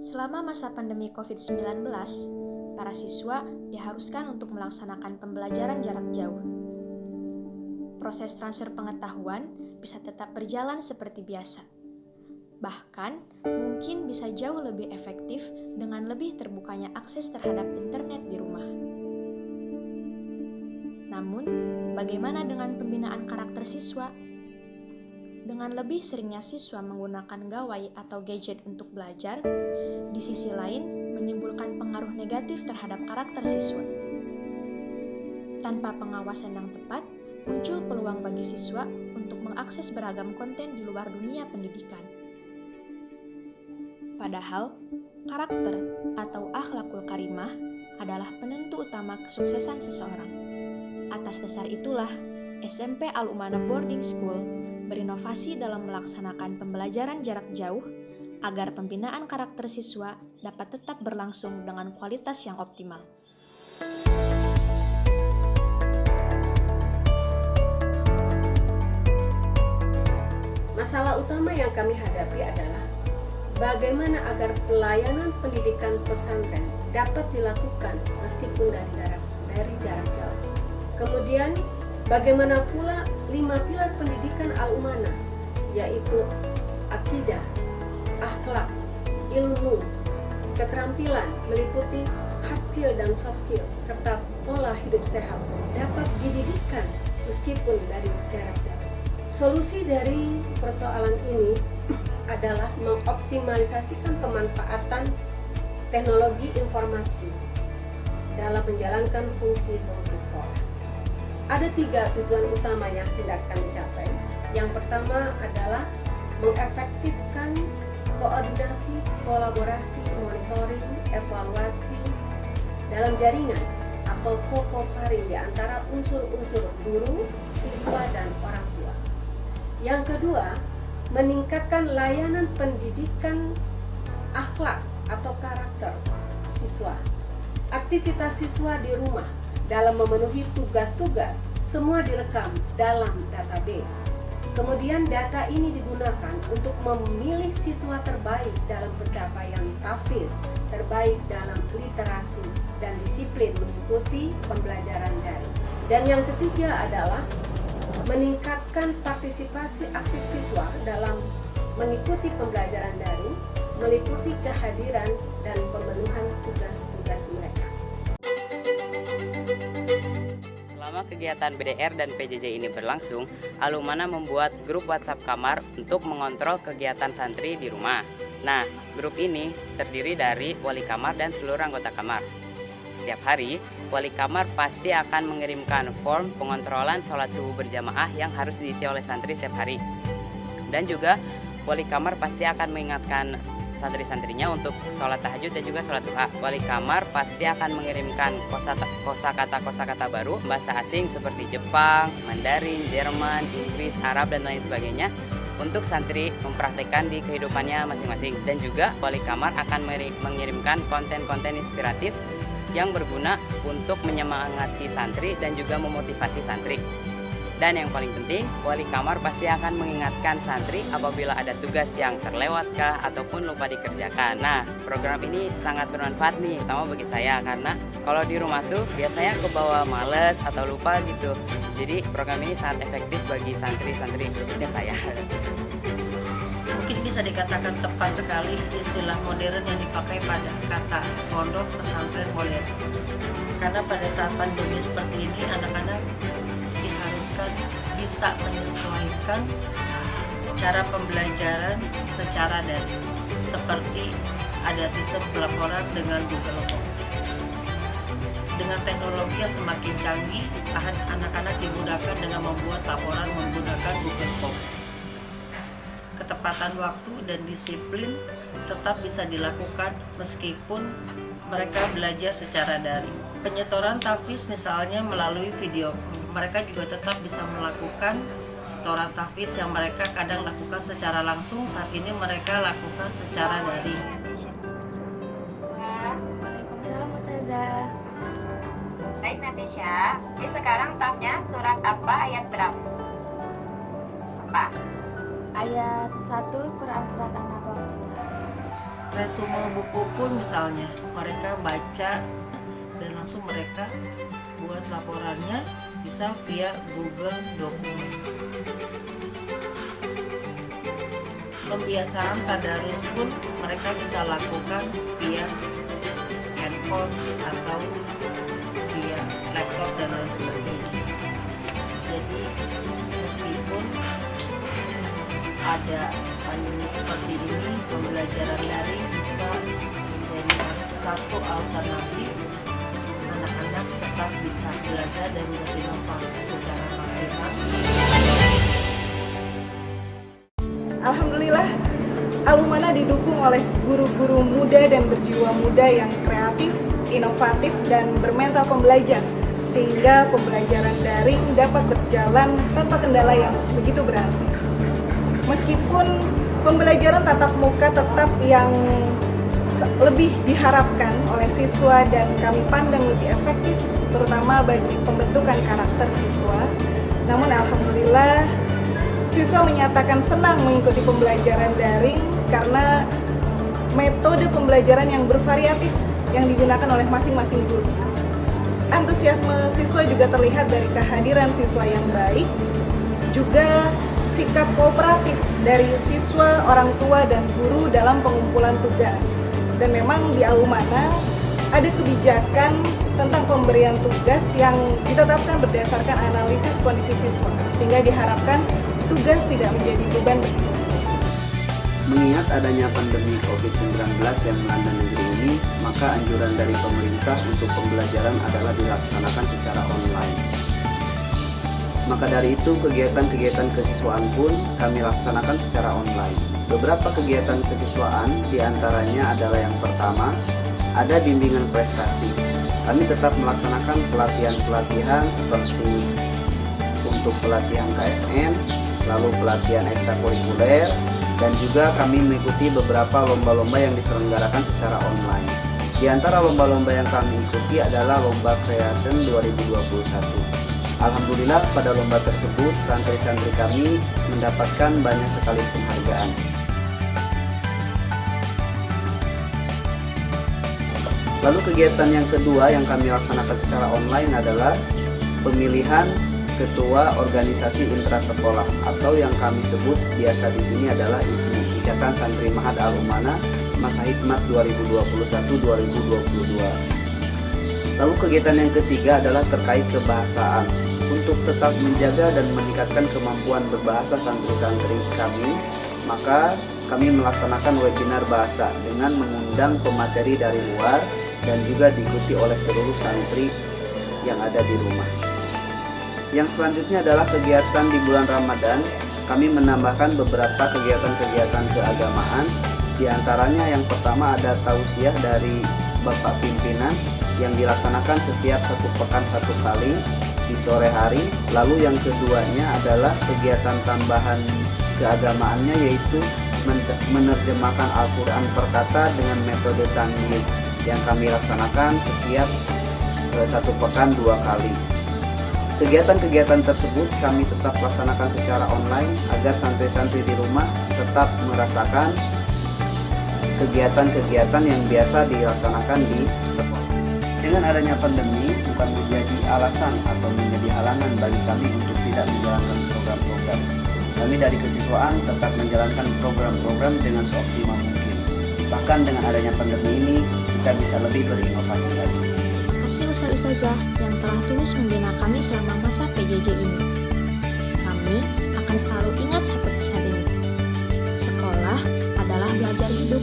Selama masa pandemi COVID-19, para siswa diharuskan untuk melaksanakan pembelajaran jarak jauh. Proses transfer pengetahuan bisa tetap berjalan seperti biasa. Bahkan, mungkin bisa jauh lebih efektif dengan lebih terbukanya akses terhadap internet di rumah. Namun, bagaimana dengan pembinaan karakter siswa? Dengan lebih seringnya siswa menggunakan gawai atau gadget untuk belajar, di sisi lain menimbulkan pengaruh negatif terhadap karakter siswa. Tanpa pengawasan yang tepat, muncul peluang bagi siswa untuk mengakses beragam konten di luar dunia pendidikan. Padahal, karakter atau akhlakul karimah adalah penentu utama kesuksesan seseorang. Atas dasar itulah, SMP Al-Umanah Boarding School berinovasi dalam melaksanakan pembelajaran jarak jauh agar pembinaan karakter siswa dapat tetap berlangsung dengan kualitas yang optimal. Masalah utama yang kami hadapi adalah bagaimana agar pelayanan pendidikan pesantren dapat dilakukan meskipun dari jarak jauh. Kemudian, bagaimana pula 5 pilar pendidikan Al-Umanah, yaitu akidah, akhlak, ilmu, keterampilan meliputi hard skill dan soft skill, serta pola hidup sehat dapat dididikkan meskipun dari jarak jauh. Solusi dari persoalan ini adalah mengoptimalisasikan pemanfaatan teknologi informasi dalam menjalankan fungsi-fungsi sekolah. Ada 3 tujuan utama yang tidak akan dicapai. Yang pertama adalah mengefektifkan koordinasi, kolaborasi, monitoring, evaluasi dalam jaringan atau co-sharing di antara unsur-unsur guru, siswa, dan orang tua. Yang kedua, meningkatkan layanan pendidikan akhlak atau karakter siswa. Aktivitas siswa di rumah dalam memenuhi tugas-tugas semua direkam dalam database. Kemudian data ini digunakan untuk memilih siswa terbaik dalam pencapaian tahfiz, terbaik dalam literasi dan disiplin mengikuti pembelajaran daring. Dan yang ketiga adalah meningkatkan partisipasi aktif siswa dalam mengikuti pembelajaran daring, meliputi kehadiran dan pemenuhan tugas-tugas mereka. Selama kegiatan BDR dan PJJ ini berlangsung, Al-Umanah membuat grup WhatsApp kamar untuk mengontrol kegiatan santri di rumah. Nah, grup ini terdiri dari wali kamar dan seluruh anggota kamar. Setiap hari, wali kamar pasti akan mengirimkan form pengontrolan sholat subuh berjamaah yang harus diisi oleh santri setiap hari. Dan juga, wali kamar pasti akan mengingatkan santri-santrinya untuk sholat tahajud dan juga sholat duha. Wali kamar pasti akan mengirimkan kosakata baru bahasa asing seperti Jepang, Mandarin, Jerman, Inggris, Arab, dan lain sebagainya untuk santri mempraktekkan di kehidupannya masing-masing. Dan juga wali kamar akan mengirimkan konten-konten inspiratif yang berguna untuk menyemangati santri dan juga memotivasi santri. Dan yang paling penting, wali kamar pasti akan mengingatkan santri apabila ada tugas yang terlewatkah ataupun lupa dikerjakan. Nah, program ini sangat bermanfaat nih, terutama bagi saya karena kalau di rumah tuh biasanya kebawa males atau lupa gitu. Jadi program ini sangat efektif bagi santri-santri, khususnya saya. Mungkin bisa dikatakan tepat sekali istilah modern yang dipakai pada kata pondok pesantren modern. Karena pada saat pandemi seperti ini, anak-anak diharuskan bisa menyesuaikan cara pembelajaran secara daring, seperti ada sistem pelaporan dengan Google Form. Dengan teknologi yang semakin canggih, anak-anak dimudahkan dengan membuat laporan menggunakan Google Form. Ketepatan waktu dan disiplin tetap bisa dilakukan meskipun mereka belajar secara daring. Penyetoran tahfiz misalnya melalui video, mereka juga tetap bisa melakukan setoran tahfiz yang mereka kadang lakukan secara langsung, saat ini mereka lakukan secara daring. Waalaikumsalam Ustazah. Baik Natasha, jadi sekarang tahnya surat apa ayat berapa? Apa? Ayat 1 Quran Surat An-Nahl. resume buku pun misalnya mereka baca dan langsung mereka buat laporannya bisa via Google Dokumen. Pembiasaan tadarus pun mereka bisa lakukan via handphone atau via laptop dan lain sebagainya. Jadi meskipun ada pandemi seperti ini, pembelajaran daring bisa menjadi satu alternatif anak-anak tetap bisa belajar dan berinovasi secara maksimal. Alhamdulillah, Alumana didukung oleh guru-guru muda dan berjiwa muda yang kreatif, inovatif, dan bermental pembelajar, sehingga pembelajaran daring dapat berjalan tanpa kendala yang begitu berarti. Meskipun pembelajaran tatap muka tetap yang lebih diharapkan oleh siswa dan kami pandang lebih efektif, terutama bagi pembentukan karakter siswa, namun alhamdulillah siswa menyatakan senang mengikuti pembelajaran daring karena metode pembelajaran yang bervariatif yang digunakan oleh masing-masing guru. Antusiasme siswa juga terlihat dari kehadiran siswa yang baik, juga sikap kooperatif dari siswa, orang tua, dan guru dalam pengumpulan tugas. Dan memang di Alumana ada kebijakan tentang pemberian tugas yang ditetapkan berdasarkan analisis kondisi siswa, sehingga diharapkan tugas tidak menjadi beban bagi siswa. Mengingat adanya pandemi COVID-19 yang melanda negeri ini, maka anjuran dari pemerintah untuk pembelajaran adalah dilaksanakan secara online. Maka dari itu, kegiatan-kegiatan kesiswaan pun kami laksanakan secara online. Beberapa kegiatan kesiswaan diantaranya adalah yang pertama, ada bimbingan prestasi. Kami tetap melaksanakan pelatihan-pelatihan seperti untuk pelatihan KSN, lalu pelatihan ekstrakurikuler, dan juga kami mengikuti beberapa lomba-lomba yang diselenggarakan secara online. Di antara lomba-lomba yang kami ikuti adalah Lomba Creation 2021. Alhamdulillah pada lomba tersebut santri-santri kami mendapatkan banyak sekali penghargaan. Lalu kegiatan yang kedua yang kami laksanakan secara online adalah pemilihan ketua organisasi intrasekolah atau yang kami sebut biasa di sini adalah ISMU, Ikatan Santri Mahad Alumana masa hikmat 2021-2022. Lalu kegiatan yang ketiga adalah terkait kebahasaan. Untuk tetap menjaga dan meningkatkan kemampuan berbahasa santri-santri kami, maka kami melaksanakan webinar bahasa dengan mengundang pemateri dari luar dan juga diikuti oleh seluruh santri yang ada di rumah. Yang selanjutnya adalah kegiatan di bulan Ramadan. Kami menambahkan beberapa kegiatan-kegiatan keagamaan. Di antaranya yang pertama ada tausiah dari Bapak Pimpinan yang dilaksanakan setiap 1 pekan 1 kali di sore hari. Lalu yang keduanya adalah kegiatan tambahan keagamaannya, yaitu menerjemahkan Al-Quran per kata dengan metode tanwin yang kami laksanakan setiap 1 pekan 2 kali. Kegiatan-kegiatan tersebut kami tetap laksanakan secara online agar santri-santri di rumah tetap merasakan kegiatan-kegiatan yang biasa dilaksanakan di sekolah. Dengan adanya pandemi bukan menjadi alasan atau menjadi halangan bagi kami untuk tidak menjalankan program-program. Kami dari kesiswaan tetap menjalankan program-program dengan seoptimal mungkin. Bahkan dengan adanya pandemi ini, kita bisa lebih berinovasi lagi. Terima kasih Ustaz-Ustazah yang telah tulus membina kami selama masa PJJ ini. Kami akan selalu ingat satu pesan ini. Sekolah adalah belajar hidup.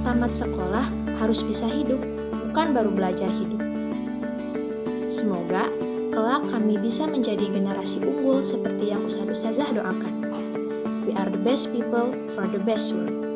Tamat sekolah harus bisa hidup, bukan baru belajar hidup. Semoga kelak kami bisa menjadi generasi unggul seperti yang Ustaz-Ustazah doakan. We are the best people for the best world.